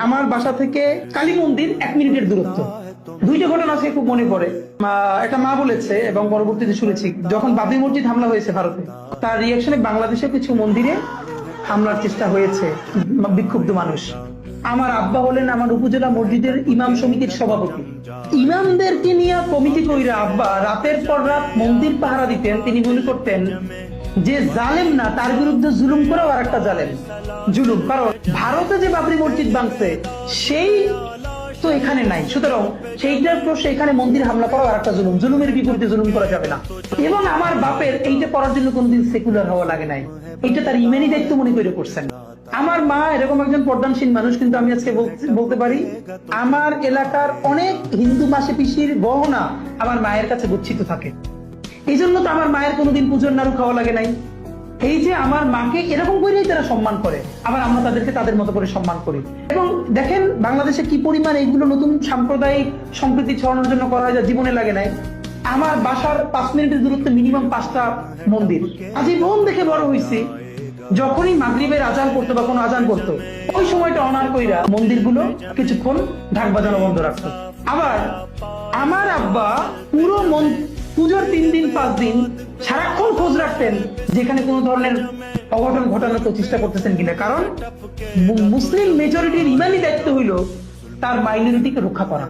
আমার বাসা থেকে কালী মন্দির 1 মিনিটের দূরত্ব। দুইটা ঘটনা আজকে খুব মনে পড়ে। একটা মা বলেছে এবং পরবর্তীতে শুনেছি, যখন বাবরি মসজিদ হামলা হয়েছে ভারতে, তার রিয়াকশনে বাংলাদেশের কিছু মন্দিরে হামলার চেষ্টা হয়েছে, বিক্ষুব্ধ মানুষ। আমার আব্বা হলেন আমার উপজেলা মসজিদের ইমাম সমিতির সভাপতি। ইমামদেরকে নিয়ে কমিটি কইরা আব্বা রাতের পর রাত মন্দির পাহারা দিতেন। তিনি মনে করতেন যে জালেম না, তার বিরুদ্ধে জুলুম করাও আর একটা জালেম জুলুম। কারণ ভারতে যে বাবরি মসজিদ ভাঙছে সেই তো এখানে নাই, সুতরাং সেইটার প্রশ্ন এখানে মন্দির হামলা করা আর একটা জুলুম, জুলুমের বিপরীতে জুলুম করা যাবে না। এবং আমার বাপের এইটা করার জন্য কোনোদিন সেকুলার হওয়া লাগে নাই, এইটা তার ইমানি দায়িত্ব মনে করে করছেন। আমার মা এরকম একজন পর্দানশীল মানুষ, কিন্তু আমি আজকে বলতে পারি আমার এলাকার অনেক হিন্দু মাসি পিসির গহনা আমার মায়ের কাছে গচ্ছিত থাকে। এই জন্য তো আমার মায়ের কোনোদিন পুজোর নাড়ু খাওয়া লাগে নাই। এই যে আমার মাকে এরকম করেই তারা সম্মান করে, আবার আমরা তাদেরকে তাদের মতো করে সম্মান করি। এবং দেখেন বাংলাদেশে কি পরিমাণ এইগুলো নতুন সাম্প্রদায়িক সম্প্রীতি ছড়ানোর জন্য করা হয়, যা জীবনে লাগে নাই। আমার বাসার 5 মিনিটের দূরত্বে মিনিমাম 5টা মন্দির। আজীবন দেখে বড় হয়েছি, যখনই মাগরিবের আজান পড়তো বা কোনো আজান পড়তো, ওই সময়টা অনার কইরা মন্দিরগুলো কিছুক্ষণ ঢাক বাজানো বন্ধ রাখতো। আবার আমার আব্বা পুরো পুজোর 3 দিন 5 দিন সারাক্ষণ খোঁজ রাখতেন যেখানে কোনো ধরনের অঘটন ঘটানোর চেষ্টা করতেছেন কিনা। কারণ মুসলিম মেজরিটির ইমানি দায়িত্ব হইল তার মাইনরিটিকে রক্ষা করা।